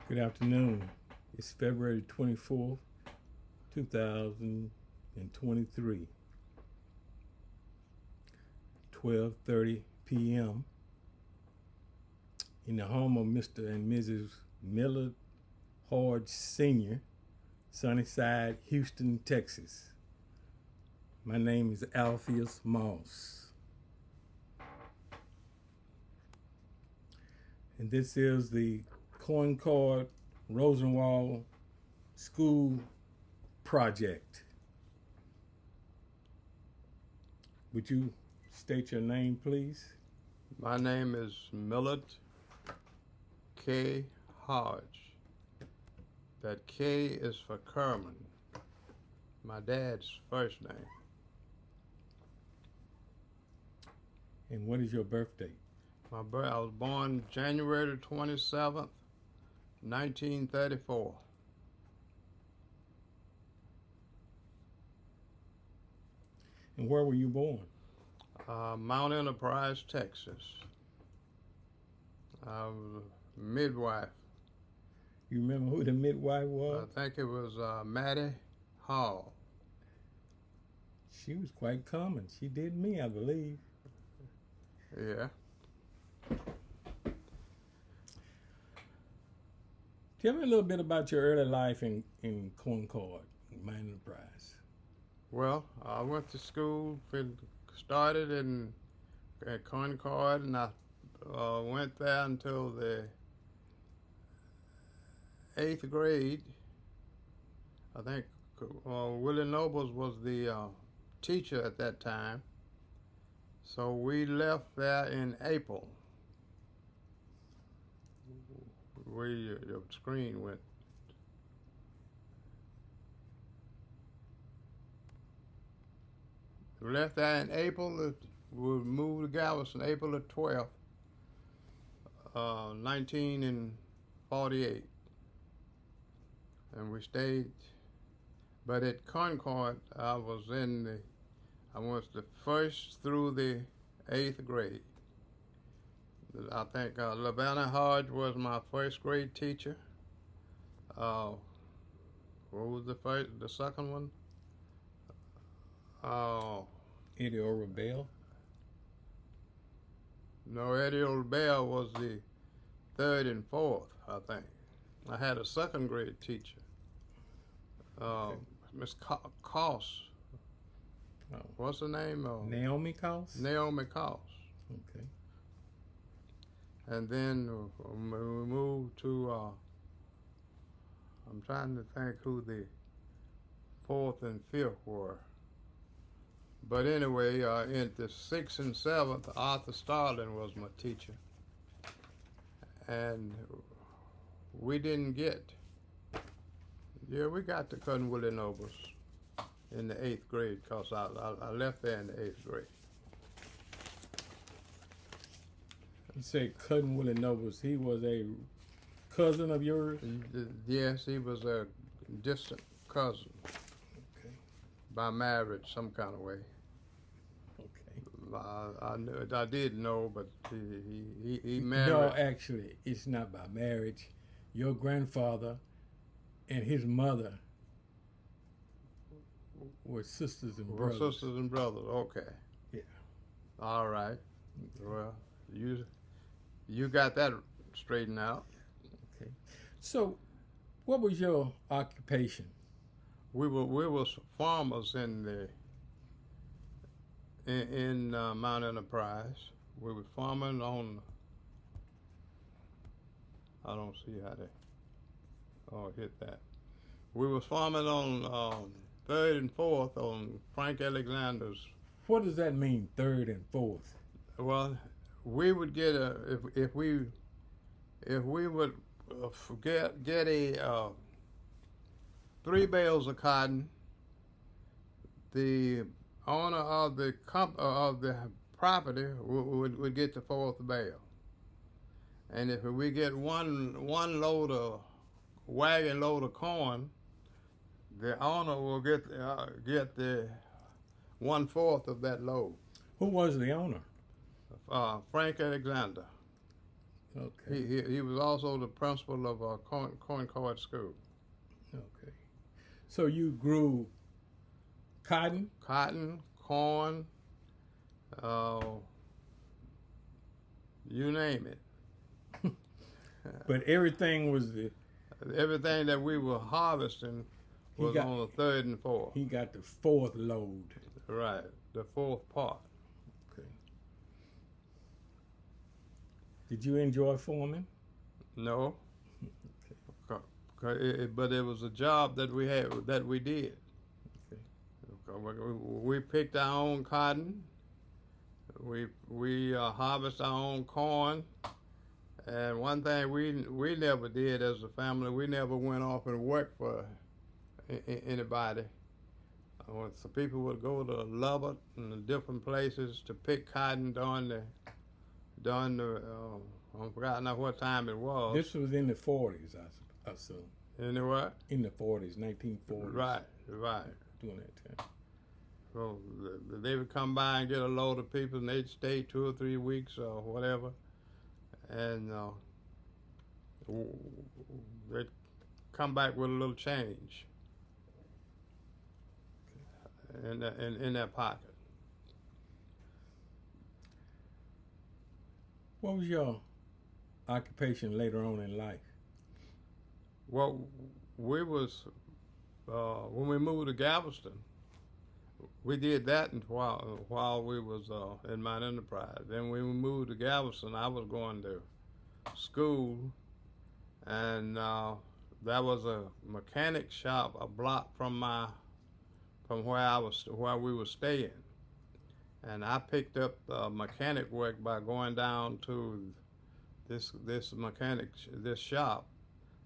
Good afternoon. It's February 24th, 2023, 12:30 p.m. in the home of Mr. and Mrs. Millard Hodge Sr., Sunnyside, Houston, Texas. My name is Alpheus Moss. And this is the Concord Rosenwald School project. Would you state your name, please? My name is Millard K. Hodge. That K is for Kerman, my dad's first name. And what is your birth date? I was born January 27th, 1934. And where were you born? Mount Enterprise, Texas. I was a midwife. You remember who the midwife was? I think it was Mattie Hall. She was quite common. She did me, I believe. Yeah. Tell me a little bit about your early life in Concord, Mount Enterprise. Well, I went to school, started at Concord, and I went there until the 8th grade. I think Willie Nobles was the teacher at that time. So we left there in April. Where your screen went. We left there in April. We moved to Galveston April the 12th, 1948. And we stayed, but at Concord, I was the first through the 8th grade. I think Lavana Hodge was my first grade teacher. What was the second one? Eddie Orabell? No, Eddie Orabell was the 3rd and 4th, I think. I had a second grade teacher, Miss Coss. Oh. What's her name? Naomi Coss? Naomi Coss. Okay. And then we moved to, I'm trying to think who the 4th and 5th were. But anyway, in the 6th and 7th, Arthur Starling was my teacher. And we didn't get, we got to Cousin Willie Nobles in the 8th grade because I left there in the 8th grade. You say Cousin Willie Nobles, he was a cousin of yours? Yes, he was a distant cousin. Okay. By marriage, some kind of way. Okay. I did know, but he married. No, actually, it's not by marriage. Your grandfather and his mother were sisters and brothers. We're sisters and brothers, okay. Yeah. All right. Well, you got that straightened out. Okay. So, what was your occupation? We were farmers in Mount Enterprise. We were farming on. I don't see how they. Oh, hit that. We were farming on 3rd and 4th on Frank Alexander's. What does that mean, 3rd and 4th? Well, we would get if we would get a 3 bales of cotton. The owner of the property would get the 4th bale, and if we get one wagon load of corn, the owner will get the 1/4 of that load. Who was the owner? Frank Alexander. Okay. He was also the principal of Concord School. Okay. So you grew cotton? Cotton, corn, you name it. But everything was Everything that we were harvesting was on the third and fourth. He got the fourth load. Right, the fourth part. Okay. Did you enjoy farming? No. Okay. But it was a job that we did. Okay. We picked our own cotton. We harvest our own corn. And one thing we never did as a family, we never went off and worked for anybody. So people would go to Lubbock and different places to pick cotton during the I forgot now what time it was. This was in the 40s, I assume. In the what? In the 40s, 1940s. Right. During that time. So they would come by and get a load of people, and they'd stay 2 or 3 weeks or whatever, and they'd come back with a little change in their pocket. What was your occupation later on in life? Well, we was when we moved to Galveston, we did that while we was in Mount Enterprise. Then when we moved to Galveston, I was going to school, and there was a mechanic shop a block from where we were staying, and I picked up mechanic work by going down to this shop,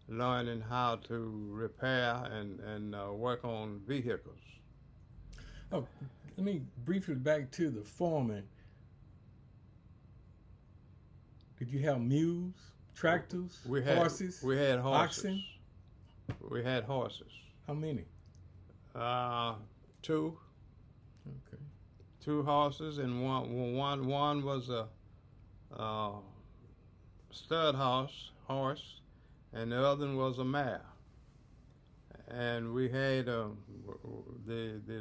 learning how to repair and work on vehicles. Oh, let me briefly back to the farming. Did you have mules, tractors, horses? We had horses. Oxen? We had horses. How many? 2. Okay. 2 horses, and one was a stud horse, and the other one was a mare. And we had the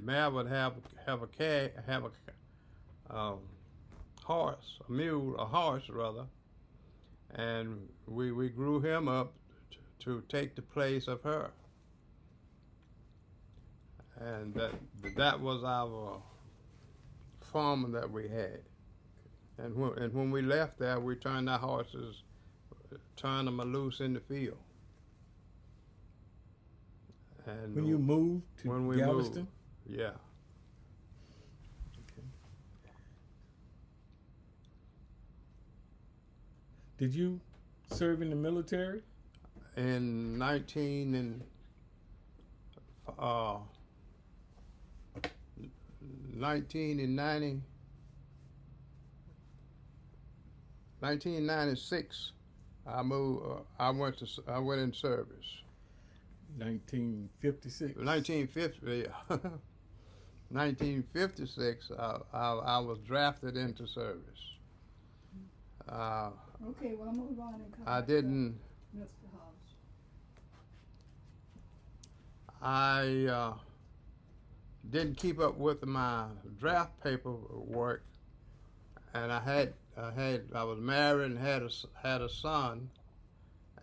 mare would have a horse, a horse rather, and we grew him up to take the place of her. And that was our farm that we had. And when we left there, we turned our horses, turned them loose in the field. And when you moved to Galveston? Yeah. Okay. Did you serve in the military? In 1990, in 1996, I moved. I went in service. 1956. 1956. I was drafted into service. Okay, well, move on and come I back didn't. to Mr. Hodge. I didn't keep up with my draft paperwork, and I was married and had a son,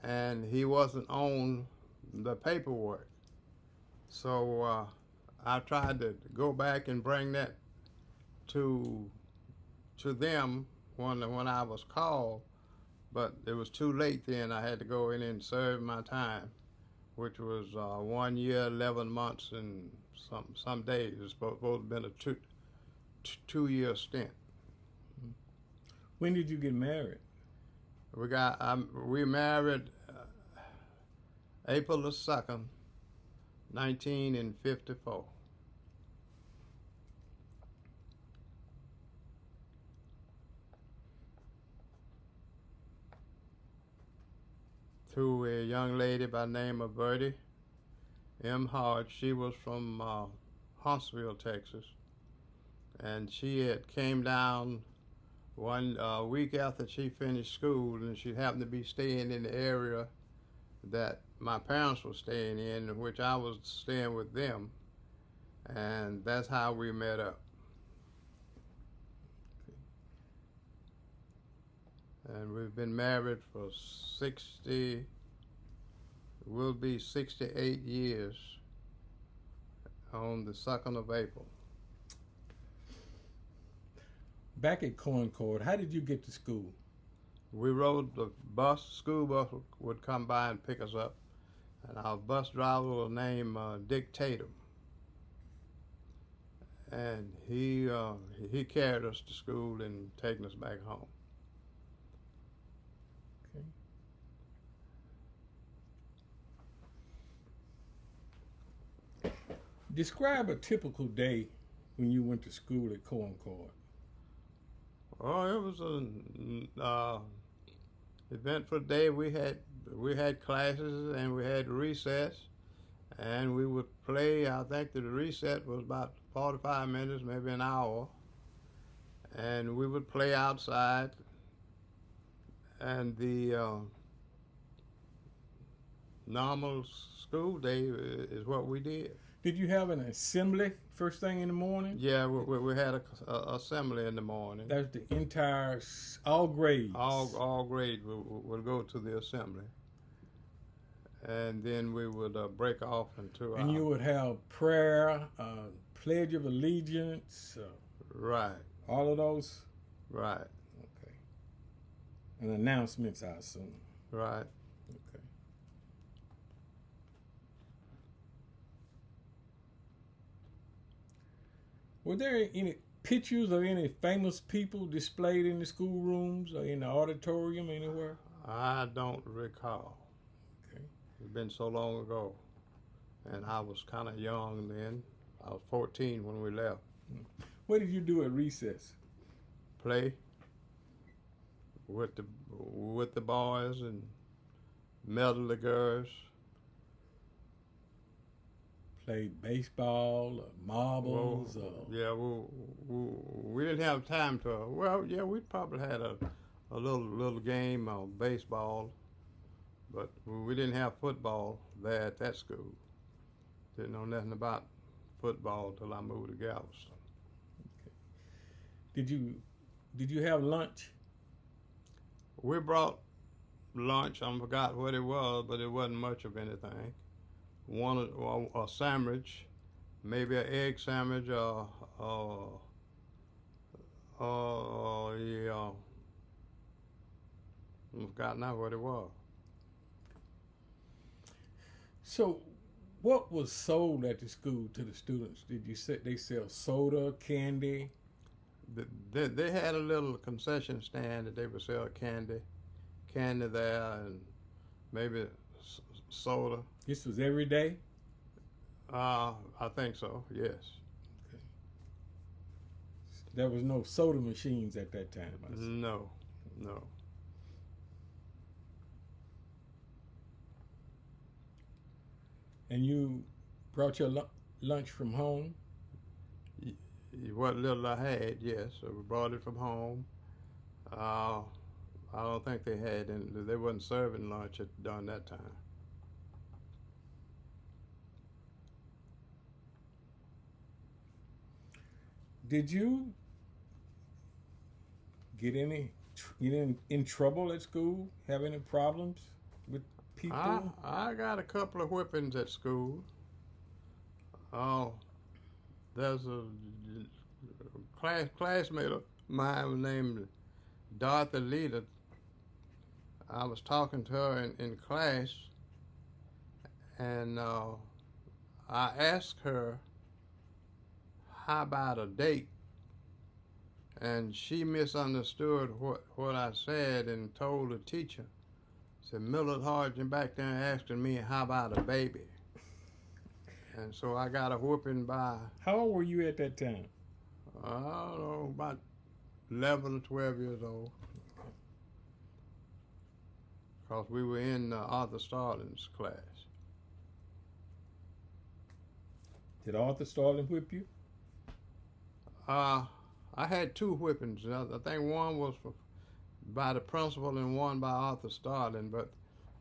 and he wasn't on the paperwork. So I tried to go back and bring that to them when I was called, but it was too late then. I had to go in and serve my time, which was 1 year, 11 months, and some days. It's supposed to have been a two-year stint. When did you get married? We married April the 2nd, 1954. To a young lady by the name of Bertie M. Hodge. She was from Huntsville, Texas, and she had came down one week after she finished school, and she happened to be staying in the area that my parents were staying in which I was staying with them, and that's how we met up. And we've been married for 68 years on the 2nd of April. Back at Concord, how did you get to school? We rode the bus. School bus would come by and pick us up, and our bus driver was named Dick Tatum, and he carried us to school and taken us back home. Okay. Describe a typical day when you went to school at Concord. Oh, it was an eventful day. We had classes and we had recess, and we would play. I think that the recess was about 45 minutes, maybe an hour, and we would play outside. And the normal school day is what we did. Did you have an assembly first thing in the morning? Yeah, we had a assembly in the morning. That's the entire, all grades? All grades would go to the assembly. And then we would break off into And you would have prayer, Pledge of Allegiance. Right. All of those? Right. Okay. And announcements, I assume. Right. Okay. Were there any pictures of any famous people displayed in the schoolrooms or in the auditorium anywhere? I don't recall. Okay. It's been so long ago. And I was kind of young then. I was 14 when we left. What did you do at recess? Play with the boys and meddle the girls. Played baseball or marbles? Yeah, we didn't have time to. Well, yeah, we probably had a little game of baseball, but we didn't have football there at that school. Didn't know nothing about football till I moved to Galveston. Okay. Did you have lunch? We brought lunch. I forgot what it was, but it wasn't much of anything. A sandwich, maybe an egg sandwich, or I forgot now what it was. So, what was sold at the school to the students? Did you say they sell soda, candy? They had a little concession stand that they would sell candy there, and maybe soda. This was every day? I think so, yes. Okay. There was no soda machines at that time? No. And you brought your lunch from home? What little I had, yes. So we brought it from home. I don't think they had any. They wasn't serving lunch during that time. Did you get in trouble at school? Have any problems with people? I got a couple of whippings at school. There's a classmate of mine named Dorothy Lita. I was talking to her in class, and I asked her, how about a date? And she misunderstood what I said and told the teacher. Said, Millard Hodge back there asking me, how about a baby? And so I got a whooping by... How old were you at that time? I don't know, about 11 or 12 years old. Because we were in Arthur Starling's class. Did Arthur Starling whip you? I I had two whippings. I think one was by the principal and one by Arthur Starling, but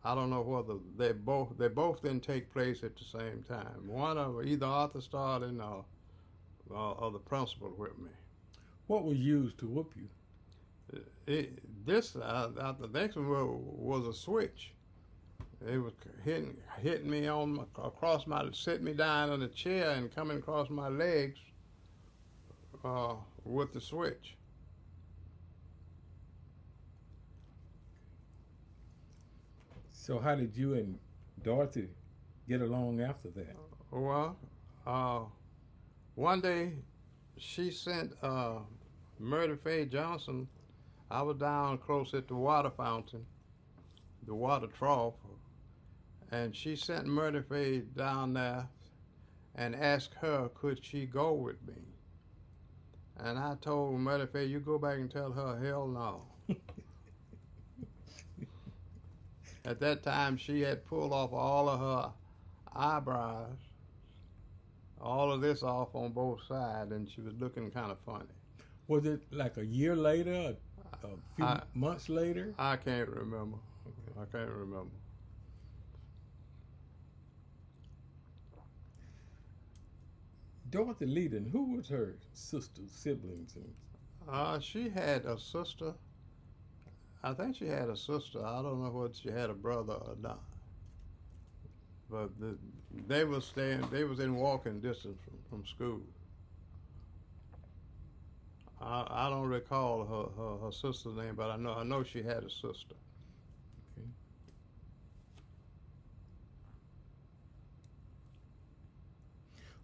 I don't know whether they both didn't take place at the same time. One of either Arthur Starling or the principal whipped me. What was used to whoop you? The next one was a switch. It was hitting me across sit me down on a chair and coming across my legs with the switch. So how did you and Dorothy get along after that? Well, one day she sent Murdy Faye Johnson. I was down close at the water fountain, the water trough, and she sent Murdy Faye down there and asked her could she go with me. And I told Murdy Faye, you go back and tell her hell no. At that time, she had pulled off all of her eyebrows, all of this off on both sides, and she was looking kind of funny. Was it like a year later, a few months later? I can't remember. Okay. I can't remember. Dorothy Leadon, who was her sister, siblings? She had a sister. I think she had a sister. I don't know whether she had a brother or not. But they was in walking distance from school. I don't recall her sister's name, but I know she had a sister. Okay.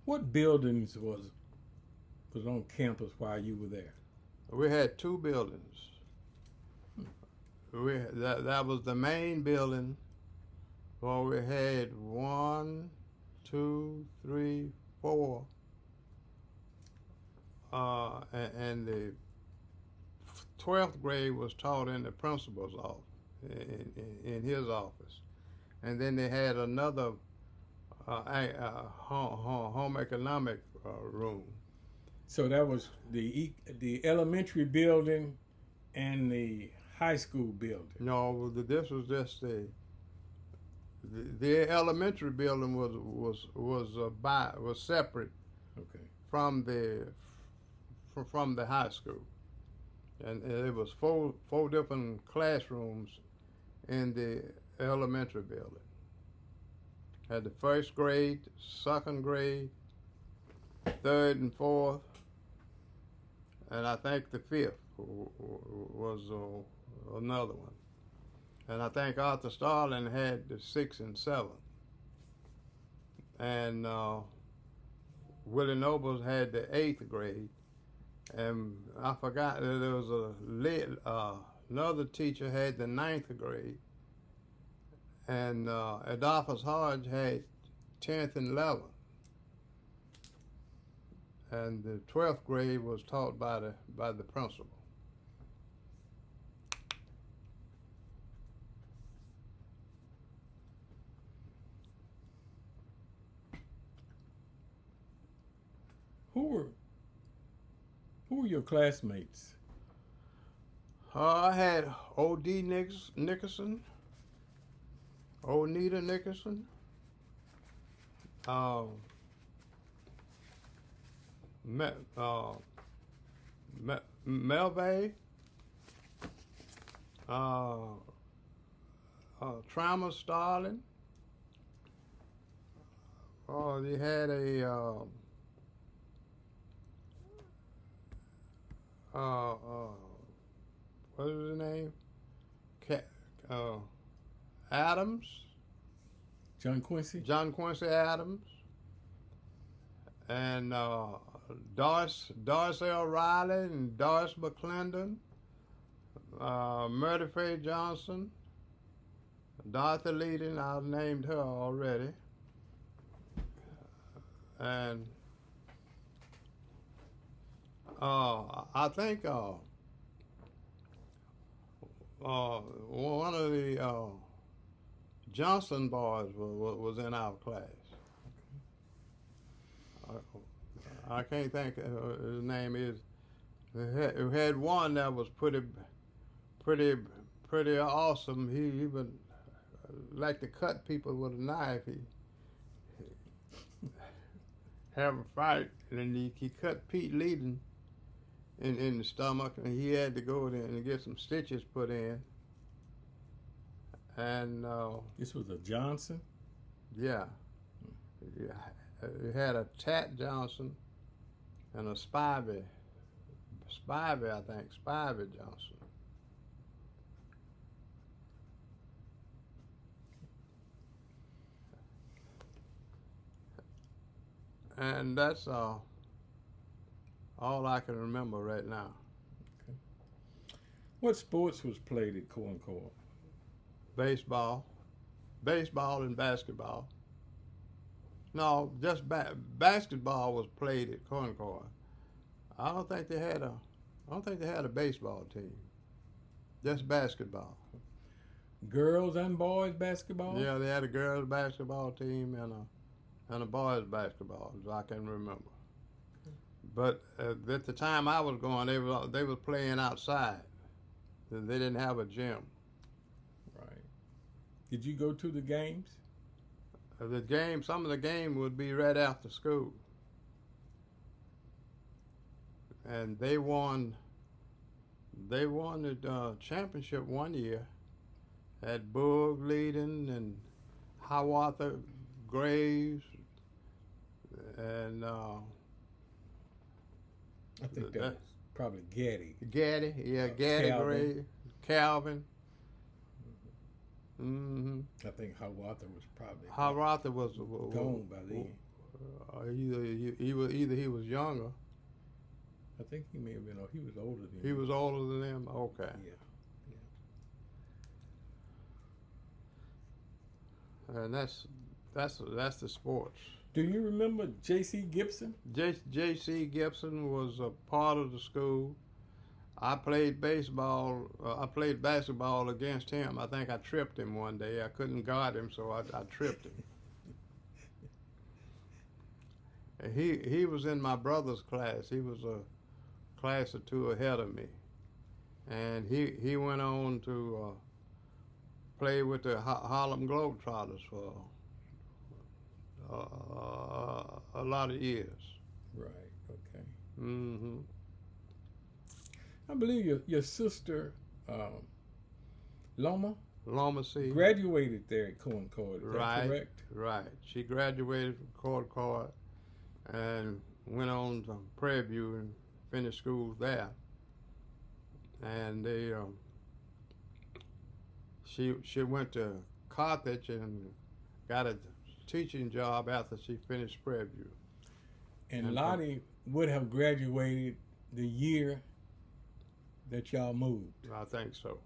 What buildings was on campus while you were there? We had two buildings. That was the main building. Well, we had 1, 2, 3, 4. And the 12th grade was taught in the principal's office, in his office. And then they had another home economic room. So that was the elementary building and the high school building. No, this was just the elementary building was separate. Okay. From the high school, and it was four different classrooms in the elementary building. Had the first grade, second grade, third and fourth, and I think the fifth was another one. And I think Arthur Starling had the 6th and 7th. And Willie Nobles had the 8th grade. And I forgot that there was another teacher had the 9th grade. And Adolphus Hodge had 10th and 11th. And the 12th grade was taught by the principal. Who were your classmates? I had O.D. Nickerson, Onita Nickerson, Melvay, Trauma Starling. They had a what was his name? Adams. John Quincy? John Quincy Adams. And Doris L. Riley and Doris McClendon. Murdy Faye Johnson. Dorothy Leadon, I've named her already. And I think one of the Johnson boys was in our class. I can't think his name is. We had one that was pretty awesome. He would like to cut people with a knife. He have a fight, and he cut Pete Leadon in the stomach, and he had to go there and get some stitches put in. And this was a Johnson? Yeah. It had a Tat Johnson and a Spivey, I think, Spivey Johnson. And that's all I can remember right now. Okay. What sports was played at Concord? Baseball and basketball. No, just basketball was played at Concord. I don't think they had a baseball team. Just basketball. Girls and boys basketball? Yeah, they had a girls basketball team and a boys basketball, as I can remember. But at the time I was going, they were playing outside. They didn't have a gym. Right. Did you go to the games? Some of the game would be right after school. And they won the championship one year. Had Boog leading and Hiawatha Graves and I think that was probably Gaddy. Gaddy, Gaddy Calvin. Graves, Calvin. Mm-hmm. I think Hiawatha was probably gone by then. Either he was younger. I think he may have been. He was older than. He was older than them. Okay. Yeah. And that's the sports. Do you remember J.C. Gibson? J.C. Gibson was a part of the school. I played baseball. I played basketball against him. I think I tripped him one day. I couldn't guard him, so I tripped him. And he was in my brother's class. He was a class or two ahead of me, and he went on to play with the Harlem Globetrotters for a lot of years. Right. Okay. Mm-hmm. I believe your sister, Loma C. graduated there at Concord. Is that correct? Right. She graduated from Concord and went on to Prairie View and finished school there. And she went to Carthage and got a teaching job after she finished Prairie View. And Lottie would have graduated the year that y'all moved. I think so.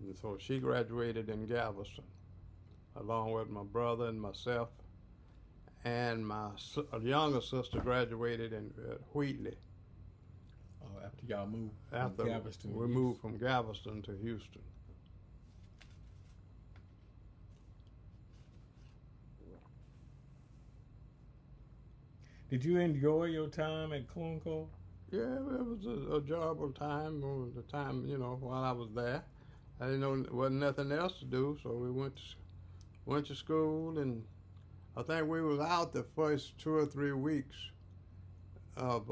And so she graduated in Galveston, along with my brother and myself, and my younger sister graduated in Wheatley. Oh, after y'all moved After from Galveston. we moved from Galveston to Houston. Did you enjoy your time at Concord? Yeah, it was a enjoyable time. The time, while I was there, I didn't know there wasn't nothing else to do, so we went to school, and I think we was out the first 2 or 3 weeks of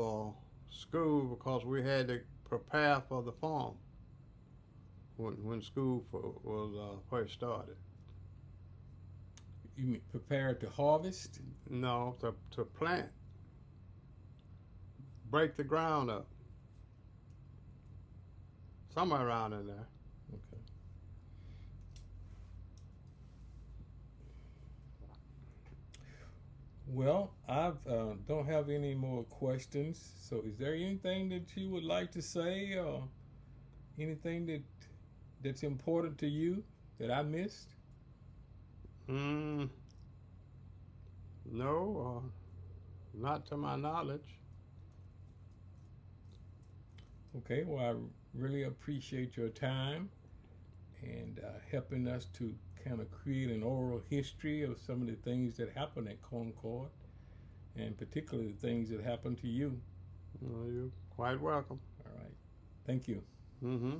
school because we had to prepare for the farm when school was first started. You mean prepare to harvest? No, to plant. Break the ground up. Somewhere around in there. Okay. Well, I don't have any more questions. So, is there anything that you would like to say, or anything that's important to you that I missed? No, not to my knowledge. Okay, well, I really appreciate your time and helping us to kind of create an oral history of some of the things that happened at Concord, and particularly the things that happened to you. You're Quite welcome. All right. Thank you. Mm-hmm.